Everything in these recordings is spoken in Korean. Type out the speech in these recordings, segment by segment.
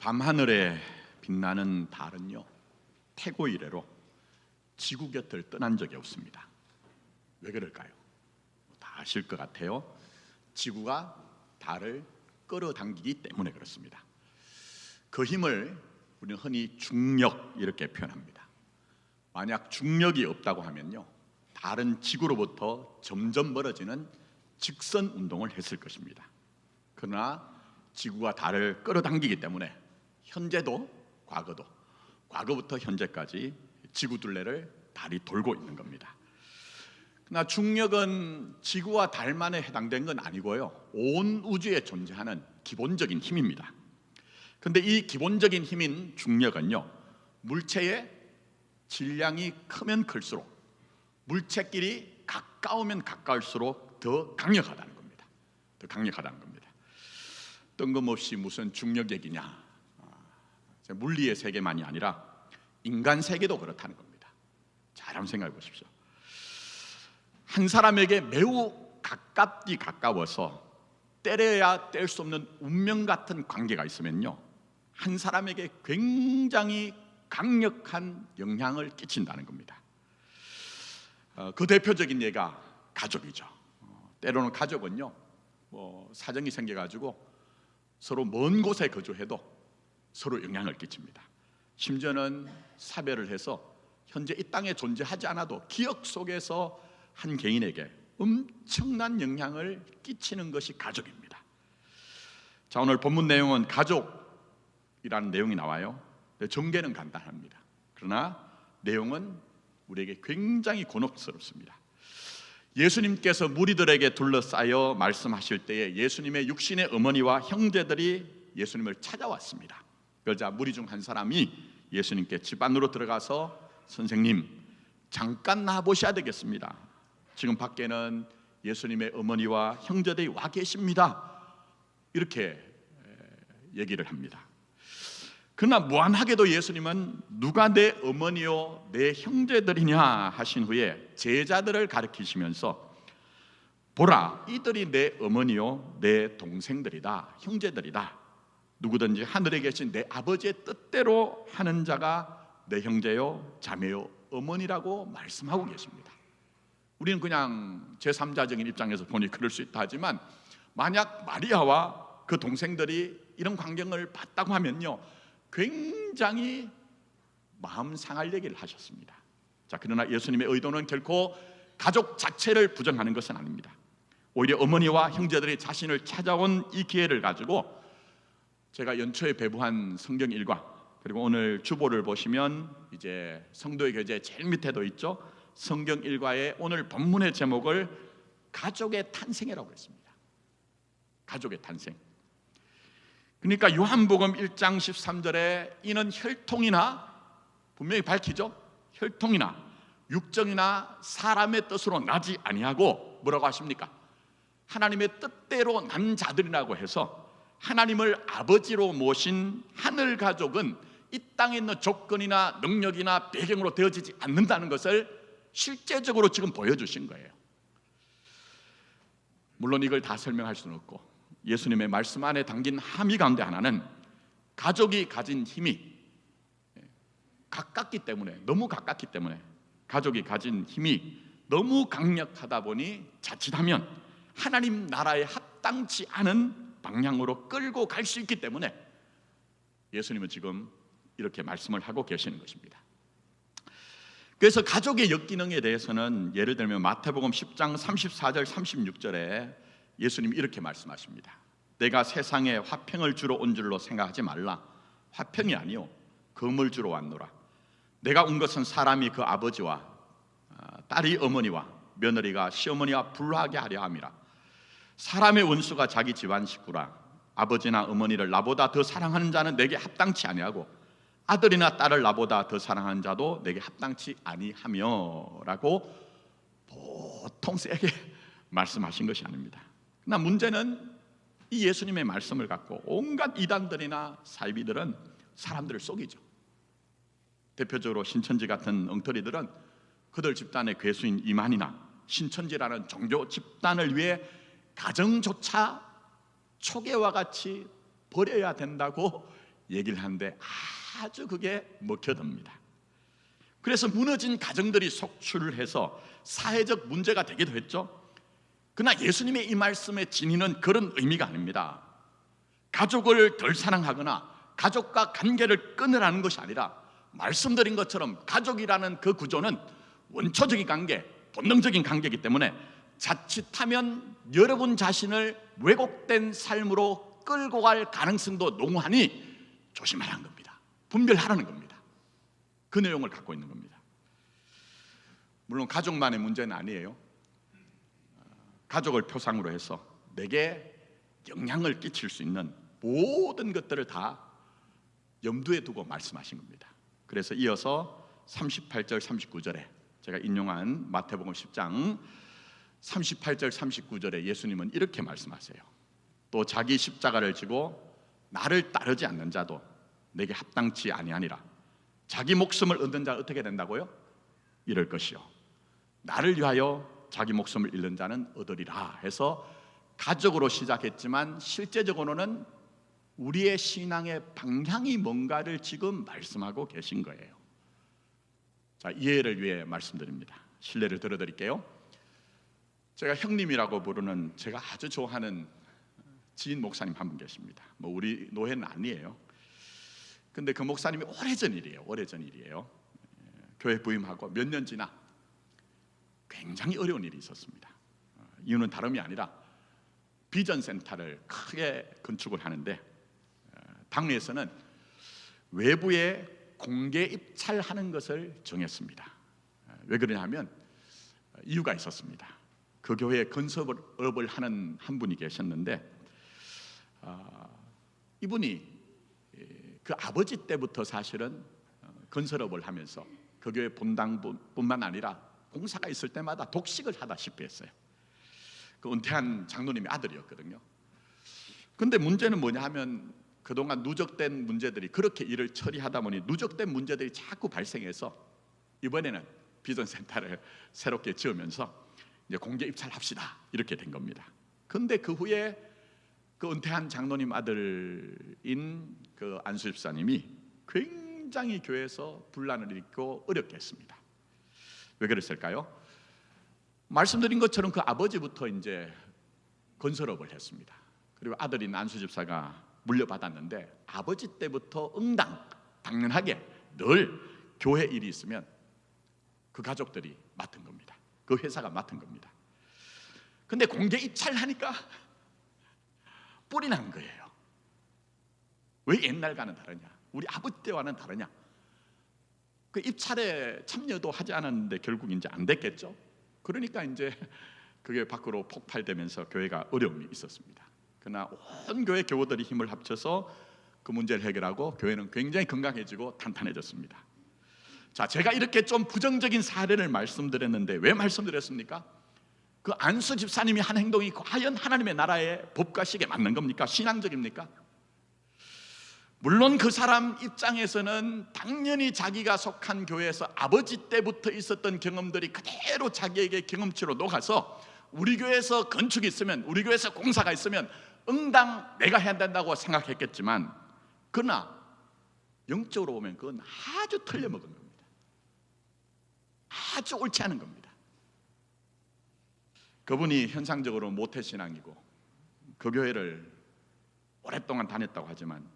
밤하늘에 빛나는 달은요, 태고 이래로 지구 곁을 떠난 적이 없습니다. 왜 그럴까요? 다 아실 것 같아요. 지구가 달을 끌어당기기 때문에 그렇습니다. 그 힘을 우리는 흔히 중력 이렇게 표현합니다. 만약 중력이 없다고 하면요, 달은 지구로부터 점점 멀어지는 직선 운동을 했을 것입니다. 그러나 지구가 달을 끌어당기기 때문에 현재도 과거도, 과거부터 현재까지 지구 둘레를 달이 돌고 있는 겁니다. 그러나 중력은 지구와 달만에 해당된 건 아니고요, 온 우주에 존재하는 기본적인 힘입니다. 그런데 이 기본적인 힘인 중력은요, 물체의 질량이 크면 클수록, 물체끼리 가까우면 가까울수록 더 강력하다는 겁니다. 더 강력하다는 겁니다. 뜬금없이 무슨 중력 얘기냐, 물리의 세계만이 아니라 인간 세계도 그렇다는 겁니다. 잘 한번 생각해 보십시오. 한 사람에게 매우 가깝디 가까워서 때려야 뗄 수 없는 운명 같은 관계가 있으면요, 한 사람에게 굉장히 강력한 영향을 끼친다는 겁니다. 그 대표적인 예가 가족이죠. 때로는 가족은요, 사정이 생겨가지고 서로 먼 곳에 거주해도 서로 영향을 끼칩니다. 심지어는 사별을 해서 현재 이 땅에 존재하지 않아도 기억 속에서 한 개인에게 엄청난 영향을 끼치는 것이 가족입니다. 자, 오늘 본문 내용은 가족이라는 내용이 나와요. 전개는 간단합니다. 그러나 내용은 우리에게 굉장히 곤혹스럽습니다. 예수님께서 무리들에게 둘러싸여 말씀하실 때에 예수님의 육신의 어머니와 형제들이 예수님을 찾아왔습니다. 그러자 무리 중 한 사람이 예수님께 집 안으로 들어가서 선생님, 잠깐 나와보셔야 되겠습니다. 지금 밖에는 예수님의 어머니와 형제들이 와 계십니다. 이렇게 얘기를 합니다. 그러나 무한하게도 예수님은 누가 내 어머니요 내 형제들이냐 하신 후에 제자들을 가리키시면서 보라, 이들이 내 어머니요 내 동생들이다, 형제들이다. 누구든지 하늘에 계신 내 아버지의 뜻대로 하는 자가 내 형제요 자매요 어머니라고 말씀하고 계십니다. 우리는 그냥 제3자적인 입장에서 보니 그럴 수 있다 하지만, 만약 마리아와 그 동생들이 이런 광경을 봤다고 하면요, 굉장히 마음 상할 얘기를 하셨습니다. 자, 그러나 예수님의 의도는 결코 가족 자체를 부정하는 것은 아닙니다. 오히려 어머니와 형제들이 자신을 찾아온 이 기회를 가지고 제가 연초에 배부한 성경 일과, 그리고 오늘 주보를 보시면 이제 성도의 교재 제일 밑에도 있죠. 성경 일과의 오늘 본문의 제목을 가족의 탄생이라고 했습니다. 가족의 탄생. 그러니까 요한복음 1장 13절에 이는 혈통이나, 분명히 밝히죠, 혈통이나 육정이나 사람의 뜻으로 나지 아니하고 뭐라고 하십니까? 하나님의 뜻대로 난 자들이라고 해서 하나님을 아버지로 모신 하늘 가족은 이 땅에 있는 조건이나 능력이나 배경으로 되어지지 않는다는 것을 실제적으로 지금 보여주신 거예요. 물론 이걸 다 설명할 수는 없고, 예수님의 말씀 안에 담긴 함의 가운데 하나는 가족이 가진 힘이 가깝기 때문에, 너무 가깝기 때문에, 가족이 가진 힘이 너무 강력하다 보니 자칫하면 하나님 나라에 합당치 않은 방향으로 끌고 갈 수 있기 때문에 예수님은 지금 이렇게 말씀을 하고 계시는 것입니다. 그래서 가족의 역기능에 대해서는 예를 들면 마태복음 10장 34절 36절에 예수님이 이렇게 말씀하십니다. 내가 세상에 화평을 주러 온 줄로 생각하지 말라. 화평이 아니요 금을 주러 왔노라. 내가 온 것은 사람이 그 아버지와 딸이 어머니와 며느리가 시어머니와 불화하게 하려 함이라. 사람의 원수가 자기 집안 식구라. 아버지나 어머니를 나보다 더 사랑하는 자는 내게 합당치 아니하고 아들이나 딸을 나보다 더 사랑하는 자도 내게 합당치 아니하며 라고 보통 세게 말씀하신 것이 아닙니다. 그러나 문제는 이 예수님의 말씀을 갖고 온갖 이단들이나 사이비들은 사람들을 속이죠. 대표적으로 신천지 같은 엉터리들은 그들 집단의 괴수인 이만희나 신천지라는 종교 집단을 위해 가정조차 초계와 같이 버려야 된다고 얘기를 하는데 아주 그게 먹혀듭니다. 그래서 무너진 가정들이 속출을 해서 사회적 문제가 되기도 했죠. 그러나 예수님의 이 말씀의 진의는 그런 의미가 아닙니다. 가족을 덜 사랑하거나 가족과 관계를 끊으라는 것이 아니라, 말씀드린 것처럼 가족이라는 그 구조는 원초적인 관계, 본능적인 관계이기 때문에 자칫하면 여러분 자신을 왜곡된 삶으로 끌고 갈 가능성도 농후하니 조심하라는 겁니다. 분별하라는 겁니다. 그 내용을 갖고 있는 겁니다. 물론 가족만의 문제는 아니에요. 가족을 표상으로 해서 내게 영향을 끼칠 수 있는 모든 것들을 다 염두에 두고 말씀하신 겁니다. 그래서 이어서 38절 39절에 제가 인용한 마태복음 10장 38절 39절에 예수님은 이렇게 말씀하세요. 또 자기 십자가를 지고 나를 따르지 않는 자도 내게 합당치 아니하니라. 자기 목숨을 얻는 자 어떻게 된다고요? 이럴 것이요, 나를 위하여 자기 목숨을 잃는 자는 얻으리라 해서 가족으로 시작했지만 실제적으로는 우리의 신앙의 방향이 뭔가를 지금 말씀하고 계신 거예요. 자, 이해를 위해 말씀드립니다. 실례를 들어드릴게요. 제가 형님이라고 부르는 제가 아주 좋아하는 지인 목사님 한 분 계십니다. 뭐 우리 노회는 아니에요. 근데 그 목사님이 오래전 일이에요. 교회 부임하고 몇 년 지나 굉장히 어려운 일이 있었습니다. 이유는 다름이 아니라 비전 센터를 크게 건축을 하는데 당내에서는 외부에 공개 입찰하는 것을 정했습니다. 왜 그러냐면 이유가 있었습니다. 그 교회에 건설업을 하는 한 분이 계셨는데 이분이 그 아버지 때부터 사실은 건설업을 하면서 그 교회 본당뿐만 아니라 공사가 있을 때마다 독식을 하다시피 했어요. 그 은퇴한 장로님의 아들이었거든요. 근데 문제는 뭐냐 하면 그동안 누적된 문제들이, 그렇게 일을 처리하다 보니 누적된 문제들이 자꾸 발생해서 이번에는 비전센터를 새롭게 지으면서 이제 공개 입찰합시다 이렇게 된 겁니다. 근데 그 후에 그 은퇴한 장로님 아들인 그 안수 집사님이 굉장히 교회에서 분란을 일으키고 어렵게 했습니다. 왜 그랬을까요? 말씀드린 것처럼 그 아버지부터 이제 건설업을 했습니다. 그리고 아들인 안수 집사가 물려받았는데 아버지 때부터 당연하게 늘 교회 일이 있으면 그 가족들이 맡은 겁니다. 그 회사가 맡은 겁니다. 근데 공개 입찰하니까 뿔이 난 거예요. 왜 옛날과는 다르냐? 우리 아버지 때와는 다르냐? 그 입찰에 참여도 하지 않았는데 결국 이제 안 됐겠죠. 그러니까 이제 그게 밖으로 폭발되면서 교회가 어려움이 있었습니다. 그러나 온 교회 교우들이 힘을 합쳐서 그 문제를 해결하고 교회는 굉장히 건강해지고 탄탄해졌습니다. 자, 제가 이렇게 좀 부정적인 사례를 말씀드렸는데 왜 말씀드렸습니까? 그 안수 집사님이 한 행동이 과연 하나님의 나라의 법과 식에 맞는 겁니까? 신앙적입니까? 물론 그 사람 입장에서는 당연히 자기가 속한 교회에서 아버지 때부터 있었던 경험들이 그대로 자기에게 경험치로 녹아서 우리 교회에서 건축이 있으면, 우리 교회에서 공사가 있으면 응당 내가 해야 된다고 생각했겠지만, 그러나 영적으로 보면 그건 아주 틀려먹은 겁니다. 아주 옳지 않은 겁니다. 그분이 현상적으로 모태신앙이고 그 교회를 오랫동안 다녔다고 하지만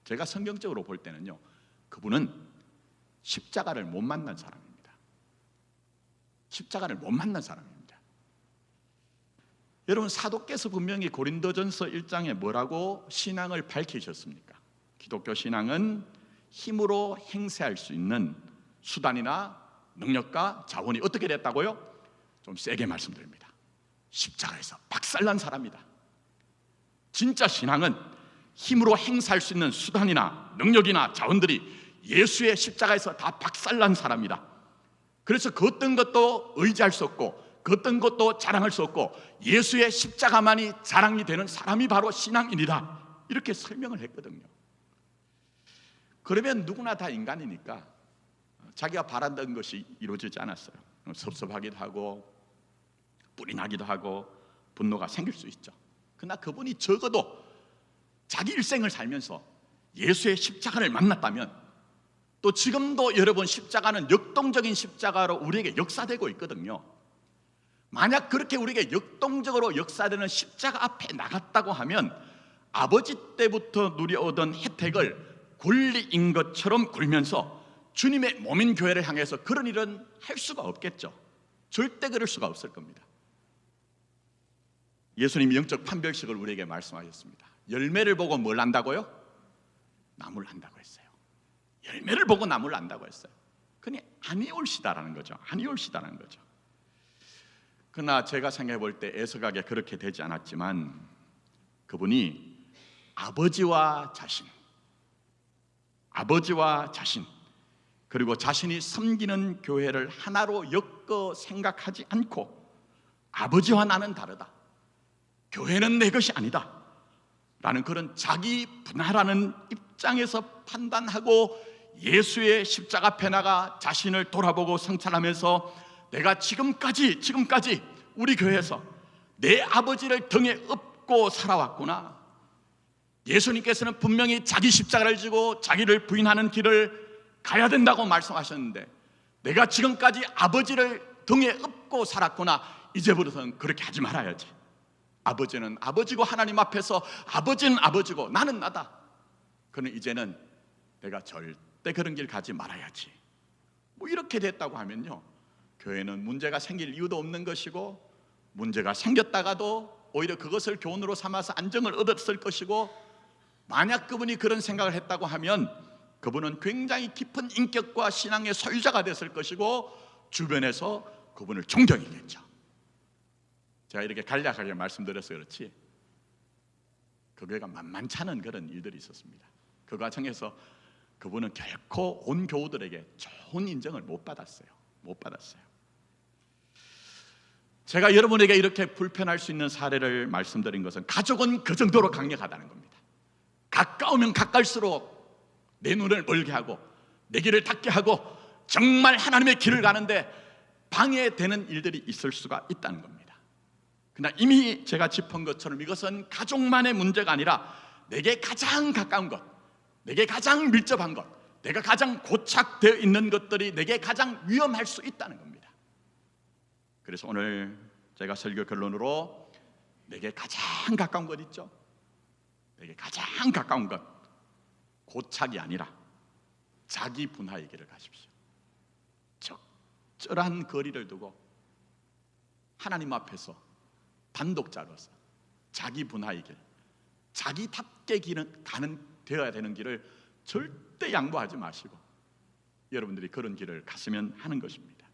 제가 성경적으로 볼 때는요, 그분은 십자가를 못 만난 사람입니다. 십자가를 못 만난 사람입니다. 여러분, 사도께서 분명히 고린도전서 1장에 뭐라고 신앙을 밝히셨습니까? 기독교 신앙은 힘으로 행세할 수 있는 수단이나 능력과 자원이 어떻게 됐다고요? 좀 세게 말씀드립니다. 십자가에서 박살난 사람이다. 진짜 신앙은 힘으로 행사할 수 있는 수단이나 능력이나 자원들이 예수의 십자가에서 다 박살난 사람이다. 그래서 그 어떤 것도 의지할 수 없고 그 어떤 것도 자랑할 수 없고 예수의 십자가만이 자랑이 되는 사람이 바로 신앙인이다, 이렇게 설명을 했거든요. 그러면 누구나 다 인간이니까 자기가 바랐던 것이 이루어지지 않았어요. 섭섭하기도 하고 뿔이 나기도 하고 분노가 생길 수 있죠. 그러나 그분이 적어도 자기 일생을 살면서 예수의 십자가를 만났다면, 또 지금도 여러분 십자가는 역동적인 십자가로 우리에게 역사되고 있거든요. 만약 그렇게 우리에게 역동적으로 역사되는 십자가 앞에 나갔다고 하면 아버지 때부터 누려오던 혜택을 권리인 것처럼 굴면서 주님의 몸인 교회를 향해서 그런 일은 할 수가 없겠죠. 절대 그럴 수가 없을 겁니다. 예수님이 영적 판별식을 우리에게 말씀하셨습니다. 열매를 보고 뭘 안다고요? 나무를 안다고 했어요. 열매를 보고 나무를 안다고 했어요. 그니 아니올시다라는 거죠. 아니올시다라는 거죠. 그러나 제가 생각해 볼 때 에서가게 그렇게 되지 않았지만, 그분이 아버지와 자신, 그리고 자신이 섬기는 교회를 하나로 엮어 생각하지 않고, 아버지와 나는 다르다, 교회는 내 것이 아니다 라는 그런 자기 분할하는 입장에서 판단하고 예수의 십자가 앞에 나가 자신을 돌아보고 성찰하면서 내가 지금까지 우리 교회에서 내 아버지를 등에 업고 살아왔구나. 예수님께서는 분명히 자기 십자가를 지고 자기를 부인하는 길을 가야 된다고 말씀하셨는데, 내가 지금까지 아버지를 등에 업고 살았구나. 이제부터는 그렇게 하지 말아야지. 아버지는 아버지고 하나님 앞에서 아버지는 아버지고 나는 나다. 그는 이제는 내가 절대 그런 길 가지 말아야지. 뭐 이렇게 됐다고 하면요, 교회는 문제가 생길 이유도 없는 것이고, 문제가 생겼다가도 오히려 그것을 교훈으로 삼아서 안정을 얻었을 것이고, 만약 그분이 그런 생각을 했다고 하면 그분은 굉장히 깊은 인격과 신앙의 소유자가 됐을 것이고, 주변에서 그분을 존경했겠죠. 제가 이렇게 간략하게 말씀드려서 그렇지 그 교회가 만만치 않은 그런 일들이 있었습니다. 그 과정에서 그분은 결코 온 교우들에게 좋은 인정을 못 받았어요. 제가 여러분에게 이렇게 불편할 수 있는 사례를 말씀드린 것은, 가족은 그 정도로 강력하다는 겁니다. 가까우면 가까울수록 내 눈을 멀게 하고 내 길을 닫게 하고 정말 하나님의 길을 가는데 방해되는 일들이 있을 수가 있다는 겁니다. 그러나 이미 제가 짚은 것처럼 이것은 가족만의 문제가 아니라 내게 가장 가까운 것, 내게 가장 밀접한 것, 내가 가장 고착되어 있는 것들이 내게 가장 위험할 수 있다는 겁니다. 그래서 오늘 제가 설교 결론으로 내게 가장 가까운 것 있죠? 내게 가장 가까운 것, 고착이 아니라 자기 분하의 길을 가십시오. 적절한 거리를 두고 하나님 앞에서 단독자로서 자기 분하의 길, 자기답게 되어야 되는 길을 절대 양보하지 마시고 여러분들이 그런 길을 갔으면 하는 것입니다.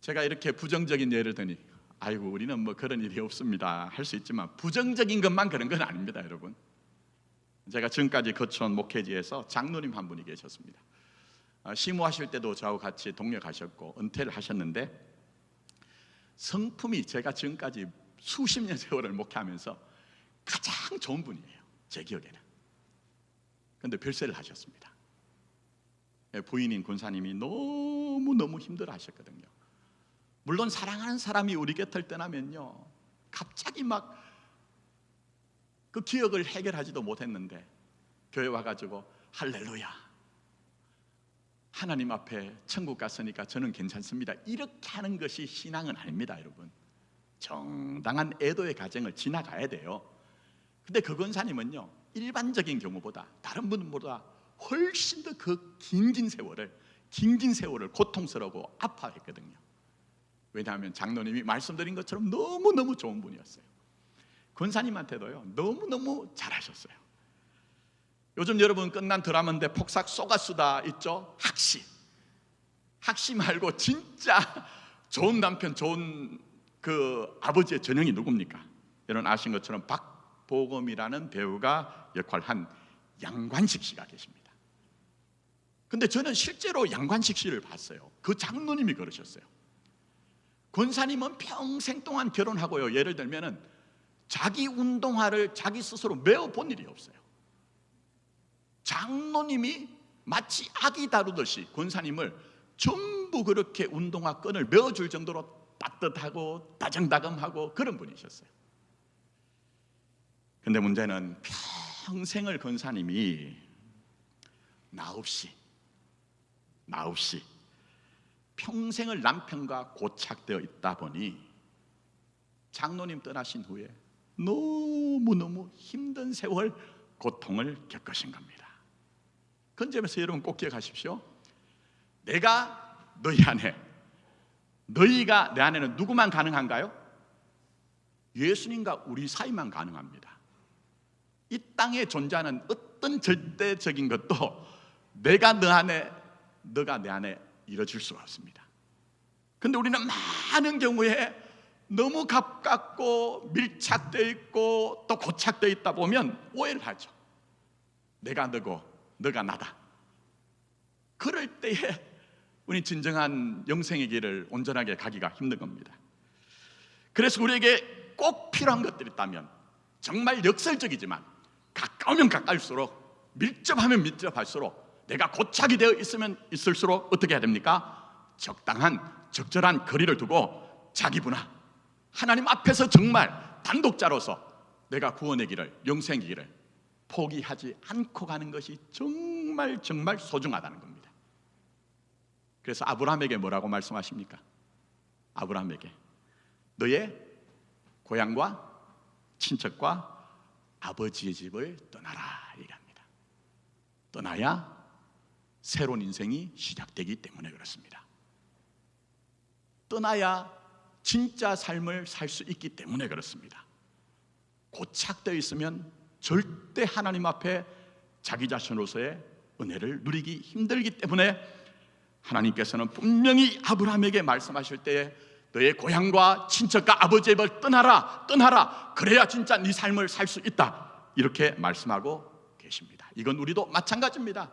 제가 이렇게 부정적인 예를 드니 아이고 우리는 뭐 그런 일이 없습니다 할 수 있지만, 부정적인 것만 그런 건 아닙니다. 여러분, 제가 지금까지 거쳐온 목회지에서 장로님 한 분이 계셨습니다. 시무하실 때도 저하고 같이 동료 가셨고 은퇴를 하셨는데, 성품이 제가 지금까지 수십 년 세월을 목회하면서 가장 좋은 분이에요, 제 기억에는. 그런데 별세를 하셨습니다. 부인인 군사님이 너무 힘들어 하셨거든요. 물론 사랑하는 사람이 우리 곁을 떠나면요, 갑자기 막 그 기억을 해결하지도 못했는데 교회 와가지고 할렐루야, 하나님 앞에 천국 갔으니까 저는 괜찮습니다, 이렇게 하는 것이 신앙은 아닙니다. 여러분, 정당한 애도의 과정을 지나가야 돼요. 근데 그 권사님은요, 일반적인 경우보다, 다른 분보다 훨씬 더 그 긴 세월을 고통스러워 아파했거든요. 왜냐하면 장로님이 말씀드린 것처럼 너무너무 좋은 분이었어요. 권사님한테도요 너무너무 잘하셨어요. 요즘 여러분 끝난 드라마인데 폭삭 쏘가수다 있죠? 학시 말고 진짜 좋은 남편, 좋은 그 아버지의 전형이 누굽니까? 여러분 아신 것처럼 박보검이라는 배우가 역할한 양관식 씨가 계십니다. 근데 저는 실제로 양관식 씨를 봤어요. 그 장로님이 그러셨어요. 권사님은 평생 동안 결혼하고요, 예를 들면은 자기 운동화를 자기 스스로 메어 본 일이 없어요. 장로님이 마치 아기 다루듯이 권사님을 전부 그렇게 운동화 끈을 메어줄 정도로 따뜻하고 다정다감하고 그런 분이셨어요. 근데 문제는 평생을 권사님이 나 없이 평생을 남편과 고착되어 있다 보니 장로님 떠나신 후에 너무너무 힘든 세월 고통을 겪으신 겁니다. 그 점에서 여러분 꼭 기억하십시오. 내가 너희 안에, 너희가 내 안에는 누구만 가능한가요? 예수님과 우리 사이만 가능합니다. 이 땅에 존재하는 어떤 절대적인 것도 내가 너 안에, 너가 내 안에 이루어질 수가 없습니다. 그런데 우리는 많은 경우에 너무 가깝고 밀착되어 있고 또 고착되어 있다 보면 오해를 하죠. 내가 너고 너가 나다. 그럴 때에 우리 진정한 영생의 길을 온전하게 가기가 힘든 겁니다. 그래서 우리에게 꼭 필요한 것들이 있다면, 정말 역설적이지만 가까우면 가까울수록, 밀접하면 밀접할수록, 내가 고착이 되어 있으면 있을수록 어떻게 해야 됩니까? 적당한 적절한 거리를 두고 자기 분화, 하나님 앞에서 정말 단독자로서 내가 구원의 길을, 영생의 길을 포기하지 않고 가는 것이 정말 소중하다는 겁니다. 그래서 아브라함에게 뭐라고 말씀하십니까? 아브라함에게 너의 고향과 친척과 아버지의 집을 떠나라 얘기합니다. 떠나야 새로운 인생이 시작되기 때문에 그렇습니다. 떠나야 진짜 삶을 살 수 있기 때문에 그렇습니다. 고착되어 있으면 절대 하나님 앞에 자기 자신으로서의 은혜를 누리기 힘들기 때문에 하나님께서는 분명히 아브라함에게 말씀하실 때에 너의 고향과 친척과 아버지의 집을 떠나라. 그래야 진짜 네 삶을 살 수 있다. 이렇게 말씀하고 계십니다. 이건 우리도 마찬가지입니다.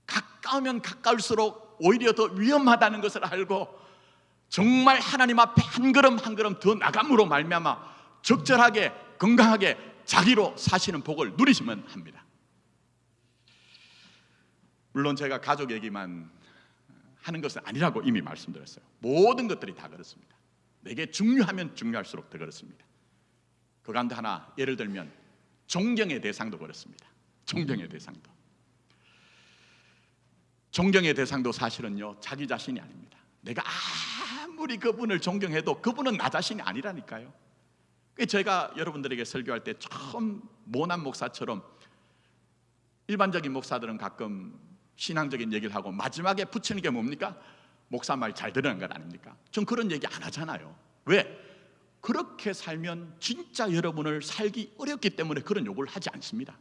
가까우면 가까울수록 오히려 더 위험하다는 것을 알고 정말 하나님 앞에 한 걸음 한 걸음 더 나감으로 말미암아 적절하게 건강하게 자기로 사시는 복을 누리시면 합니다. 물론 제가 가족 얘기만 하는 것은 아니라고 이미 말씀드렸어요. 모든 것들이 다 그렇습니다. 내게 중요하면 중요할수록 더 그렇습니다. 그 가운데 하나 예를 들면 존경의 대상도 그렇습니다. 존경의 대상도 사실은요 자기 자신이 아닙니다. 내가 아무리 그분을 존경해도 그분은 나 자신이 아니라니까요. 제가 여러분들에게 설교할 때 처음 모난 목사처럼, 일반적인 목사들은 가끔 신앙적인 얘기를 하고 마지막에 붙이는 게 뭡니까? 목사 말 잘 들으는 것 아닙니까? 전 그런 얘기 안 하잖아요. 왜? 그렇게 살면 진짜 여러분을 살기 어렵기 때문에 그런 요구를 하지 않습니다.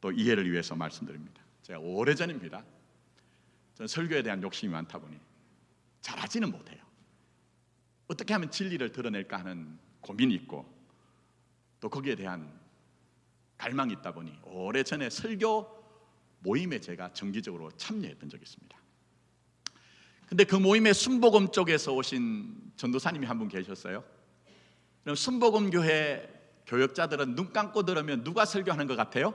또 이해를 위해서 말씀드립니다. 제가 오래전입니다. 저는 설교에 대한 욕심이 많다 보니 잘하지는 못해요. 어떻게 하면 진리를 드러낼까 하는 고민이 있고 또 거기에 대한 갈망이 있다 보니 오래전에 설교 모임에 제가 정기적으로 참여했던 적이 있습니다. 근데 그 모임에 순복음 쪽에서 오신 전도사님이 한 분 계셨어요. 그럼 순복음 교회 교역자들은 눈 감고 들으면 누가 설교하는 것 같아요?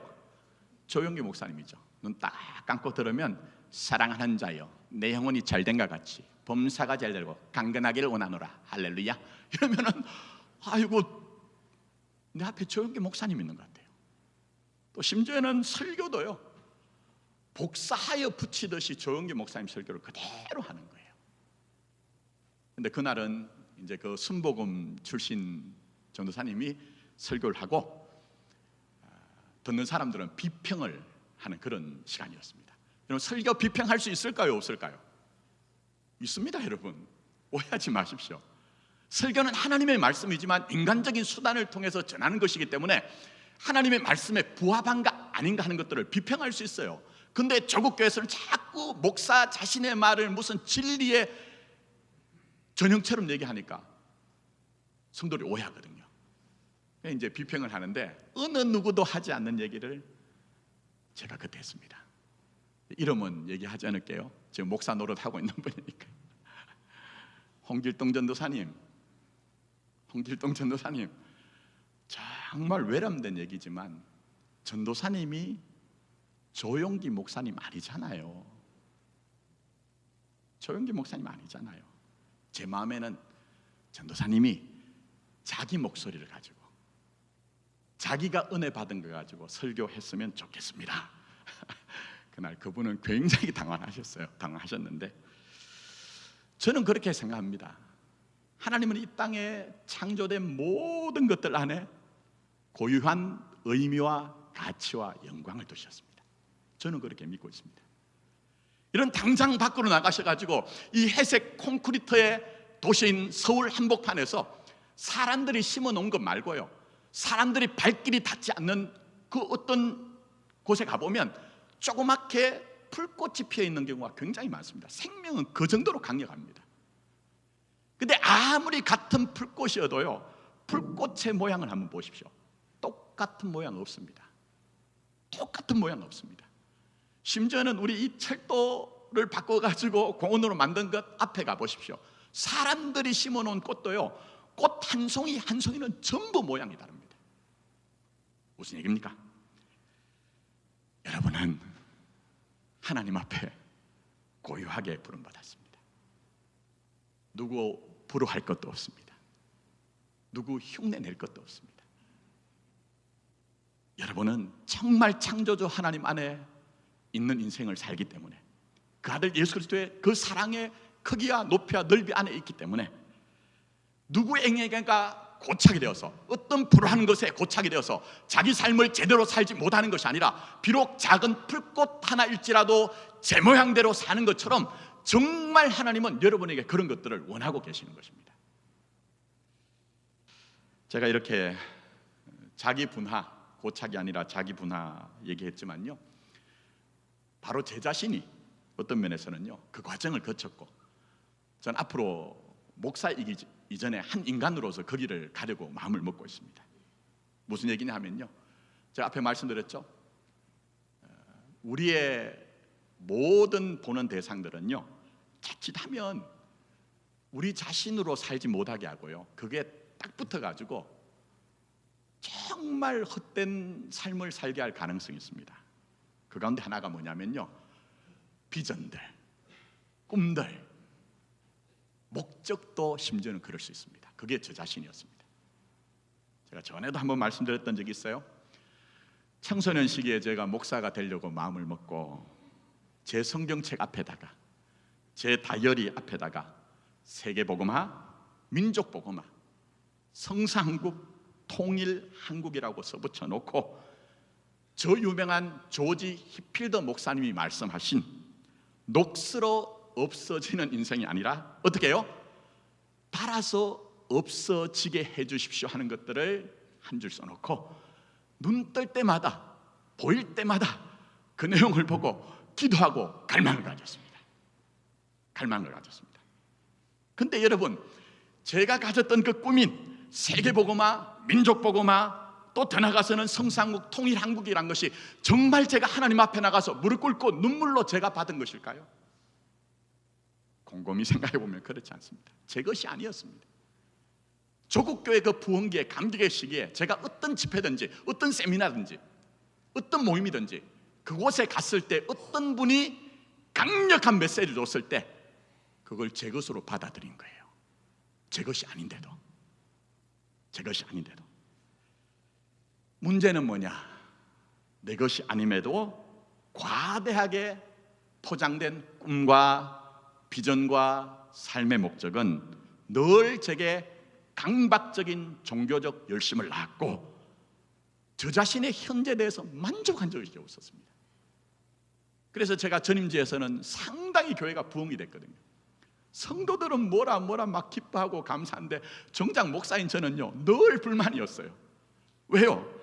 조용기 목사님이죠. 눈 딱 감고 들으면 사랑하는 자여 내 영혼이 잘된 것 같이 범사가 잘 되고 강건하기를 원하노라 할렐루야. 이러면은 아이고 내 앞에 조용기 목사님 있는 것 같아요. 또 심지어는 설교도요 복사하여 붙이듯이 조용기 목사님 설교를 그대로 하는 거예요. 근데 그날은 이제 그 순복음 출신 전도사님이 설교를 하고 듣는 사람들은 비평을 하는 그런 시간이었습니다. 여러분 설교 비평할 수 있을까요? 없을까요? 있습니다. 여러분 오해하지 마십시오. 설교는 하나님의 말씀이지만 인간적인 수단을 통해서 전하는 것이기 때문에 하나님의 말씀에 부합한가 아닌가 하는 것들을 비평할 수 있어요. 근데 조국 교회에서는 자꾸 목사 자신의 말을 무슨 진리의 전형처럼 얘기하니까 성도들이 오해하거든요. 이제 비평을 하는데 어느 누구도 하지 않는 얘기를 제가 그때 했습니다. 이름은 얘기하지 않을게요. 지금 목사 노릇하고 있는 분이니까. 홍길동 전도사님 정말 외람된 얘기지만 전도사님이 조용기 목사님 아니잖아요. 조용기 목사님 아니잖아요. 제 마음에는 전도사님이 자기 목소리를 가지고 자기가 은혜 받은 거 가지고 설교했으면 좋겠습니다. 그날 그분은 굉장히 당황하셨는데 저는 그렇게 생각합니다. 하나님은 이 땅에 창조된 모든 것들 안에 고유한 의미와 가치와 영광을 두셨습니다. 저는 그렇게 믿고 있습니다. 이런 당장 밖으로 나가셔가지고 이 회색 콘크리트의 도시인 서울 한복판에서 사람들이 심어놓은 것 말고요, 사람들이 발길이 닿지 않는 그 어떤 곳에 가보면 조그맣게 풀꽃이 피어 있는 경우가 굉장히 많습니다. 생명은 그 정도로 강력합니다. 근데 아무리 같은 풀꽃이어도요, 풀꽃의 모양을 한번 보십시오. 똑같은 모양 없습니다. 똑같은 모양 없습니다. 심지어는 우리 이 철도를 바꿔가지고 공원으로 만든 것 앞에 가보십시오. 사람들이 심어놓은 꽃도요, 꽃 한 송이 한 송이는 전부 모양이 다릅니다. 무슨 얘기입니까? 여러분은 하나님 앞에 고유하게 부름받았습니다. 누구 부러워할 것도 없습니다. 누구 흉내낼 것도 없습니다. 여러분은 정말 창조주 하나님 안에 있는 인생을 살기 때문에, 그 아들 예수 그리스도의 그 사랑의 크기와 높이와 넓이 안에 있기 때문에 누구에게가 고착이 되어서, 어떤 불우한 것에 고착이 되어서 자기 삶을 제대로 살지 못하는 것이 아니라 비록 작은 풀꽃 하나일지라도 제 모양대로 사는 것처럼 정말 하나님은 여러분에게 그런 것들을 원하고 계시는 것입니다. 제가 이렇게 자기 분하, 고착이 아니라 자기 분하 얘기했지만요, 바로 제 자신이 어떤 면에서는요 그 과정을 거쳤고, 전 앞으로 목사이기 이전에 한 인간으로서 거기를 가려고 마음을 먹고 있습니다. 무슨 얘기냐 하면요, 제가 앞에 말씀드렸죠, 우리의 모든 보는 대상들은요 자칫하면 우리 자신으로 살지 못하게 하고요, 그게 딱 붙어가지고 정말 헛된 삶을 살게 할 가능성이 있습니다. 그 가운데 하나가 뭐냐면요, 비전들, 꿈들, 목적도 심지어는 그럴 수 있습니다. 그게 저 자신이었습니다. 제가 전에도 한번 말씀드렸던 적이 있어요. 청소년 시기에 제가 목사가 되려고 마음을 먹고 제 성경책 앞에다가, 제 다이어리 앞에다가 세계복음화, 민족복음화, 성사한국, 통일한국이라고 써붙여 놓고 저 유명한 조지 히필더 목사님이 말씀하신 녹슬어 없어지는 인생이 아니라 어떻게 해요? 달아서 없어지게 해주십시오 하는 것들을 한 줄 써놓고 눈 뜰 때마다, 보일 때마다 그 내용을 보고 기도하고 갈망을 가졌습니다. 갈망을 가졌습니다. 근데 여러분, 제가 가졌던 그 꿈인 세계복음화, 민족복음화, 또 더 나가서는 성상국, 통일한국이란 것이 정말 제가 하나님 앞에 나가서 무릎 꿇고 눈물로 제가 받은 것일까요? 곰곰이 생각해 보면 그렇지 않습니다. 제 것이 아니었습니다. 조국교회 그 부흥기에, 감격의 시기에 제가 어떤 집회든지, 어떤 세미나든지, 어떤 모임이든지 그곳에 갔을 때 어떤 분이 강력한 메시지를 줬을 때 그걸 제 것으로 받아들인 거예요. 제 것이 아닌데도. 제 것이 아닌데도. 문제는 뭐냐? 내 것이 아님에도 과대하게 포장된 꿈과 비전과 삶의 목적은 늘 제게 강박적인 종교적 열심을 낳았고 저 자신의 현재에 대해서 만족한 적이 없었습니다. 그래서 제가 전임지에서는 상당히 교회가 부흥이 됐거든요. 성도들은 뭐라 막 기뻐하고 감사한데 정작 목사인 저는요 늘 불만이었어요. 왜요?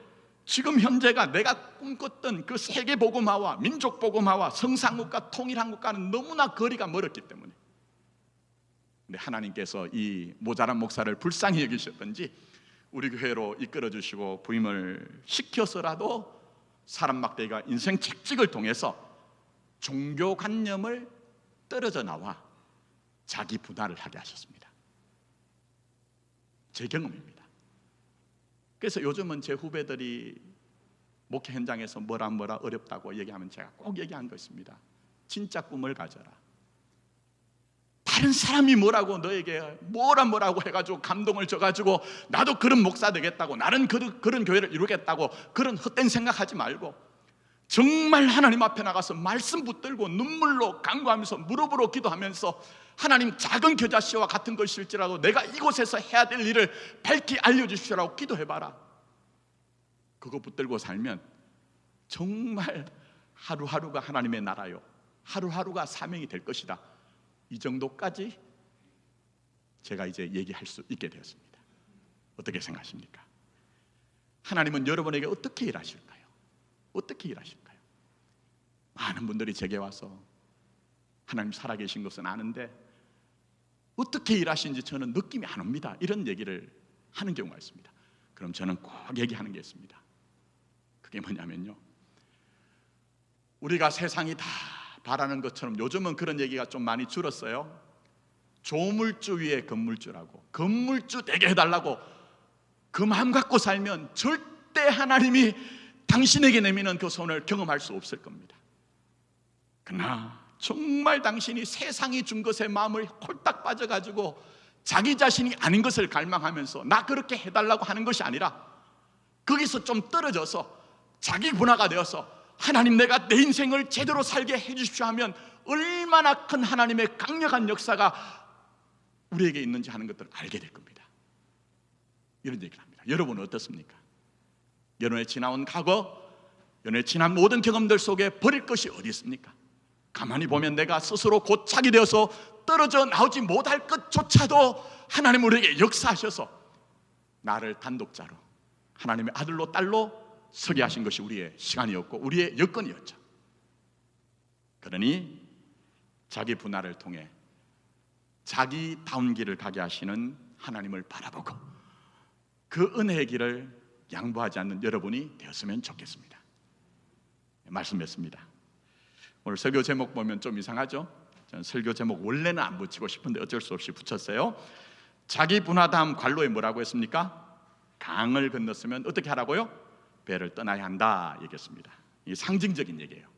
지금 현재가 내가 꿈꿨던 그 세계복음화와 민족복음화와 성상국과 통일한국과는 너무나 거리가 멀었기 때문에. 근데 하나님께서 이 모자란 목사를 불쌍히 여기셨던지 우리 교회로 이끌어 주시고 부임을 시켜서라도 사람 막대기가 인생 책찍을 통해서 종교관념을 떨어져 나와 자기 분할을 하게 하셨습니다. 제 경험입니다. 그래서 요즘은 제 후배들이 목회 현장에서 뭐라 어렵다고 얘기하면 제가 꼭 얘기한 거 있습니다. 진짜 꿈을 가져라. 다른 사람이 뭐라고 너에게 뭐라고 해가지고 감동을 줘가지고 나도 그런 목사 되겠다고, 나는 그런 교회를 이루겠다고 그런 헛된 생각하지 말고 정말 하나님 앞에 나가서 말씀 붙들고 눈물로 간구하면서 무릎으로 기도하면서 하나님, 작은 겨자씨와 같은 것일지라도 내가 이곳에서 해야 될 일을 밝히 알려주시라고 기도해봐라. 그거 붙들고 살면 정말 하루하루가 하나님의 나라요, 하루하루가 사명이 될 것이다. 이 정도까지 제가 이제 얘기할 수 있게 되었습니다. 어떻게 생각하십니까? 하나님은 여러분에게 어떻게 일하실까요? 어떻게 일하실까요? 많은 분들이 제게 와서 하나님 살아계신 것은 아는데 어떻게 일하시는지 저는 느낌이 안 옵니다, 이런 얘기를 하는 경우가 있습니다. 그럼 저는 꼭 얘기하는 게 있습니다. 그게 뭐냐면요, 우리가 세상이 다 바라는 것처럼 요즘은 그런 얘기가 좀 많이 줄었어요. 조물주 위에 건물주라고, 건물주 되게 해달라고 그 마음 갖고 살면 절대 하나님이 당신에게 내미는 그 손을 경험할 수 없을 겁니다. 그러나 정말 당신이 세상이 준 것에 마음을 홀딱 빠져가지고 자기 자신이 아닌 것을 갈망하면서 나 그렇게 해달라고 하는 것이 아니라 거기서 좀 떨어져서 자기 분화가 되어서 하나님, 내가 내 인생을 제대로 살게 해주십시오 하면 얼마나 큰 하나님의 강력한 역사가 우리에게 있는지 하는 것들을 알게 될 겁니다. 이런 얘기를 합니다. 여러분은 어떻습니까? 여러분의 지나온 과거, 여러분의 지난 모든 경험들 속에 버릴 것이 어디 있습니까? 가만히 보면 내가 스스로 고착이 되어서 떨어져 나오지 못할 것조차도 하나님 우리에게 역사하셔서 나를 단독자로 하나님의 아들로 딸로 서게 하신 것이 우리의 시간이었고 우리의 여건이었죠. 그러니 자기 분할을 통해 자기다운 길을 가게 하시는 하나님을 바라보고 그 은혜의 길을 양보하지 않는 여러분이 되었으면 좋겠습니다. 말씀 맺습니다. 오늘 설교 제목 보면 좀 이상하죠? 저는 설교 제목 원래는 안 붙이고 싶은데 어쩔 수 없이 붙였어요. 자기 분하다함 관로에 뭐라고 했습니까? 강을 건넜으면 어떻게 하라고요? 배를 떠나야 한다 얘기했습니다. 이 상징적인 얘기예요.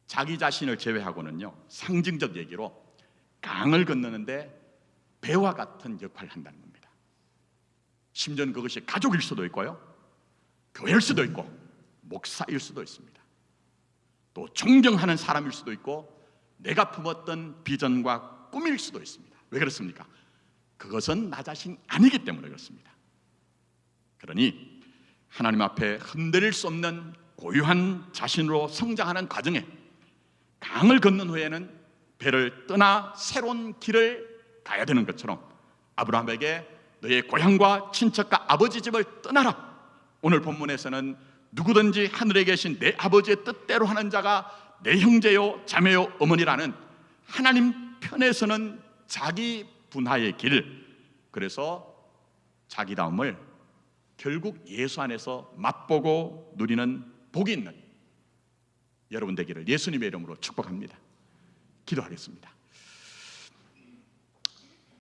자기 자신을 제외하고는요, 상징적 얘기로 강을 건너는데 배와 같은 역할을 한다는 겁니다. 심지어는 그것이 가족일 수도 있고요, 교회일 수도 있고 목사일 수도 있습니다. 또 존경하는 사람일 수도 있고 내가 품었던 비전과 꿈일 수도 있습니다. 왜 그렇습니까? 그것은 나 자신이 아니기 때문에 그렇습니다. 그러니 하나님 앞에 흔들릴 수 없는 고유한 자신으로 성장하는 과정에 강을 건넌 후에는 배를 떠나 새로운 길을 가야 되는 것처럼 아브라함에게 너의 고향과 친척과 아버지 집을 떠나라. 오늘 본문에서는 누구든지 하늘에 계신 내 아버지의 뜻대로 하는 자가 내 형제요 자매요 어머니라는 하나님 편에서는 자기 분하의 길, 그래서 자기다움을 결국 예수 안에서 맛보고 누리는 복이 있는 여러분 되기를 예수님의 이름으로 축복합니다. 기도하겠습니다.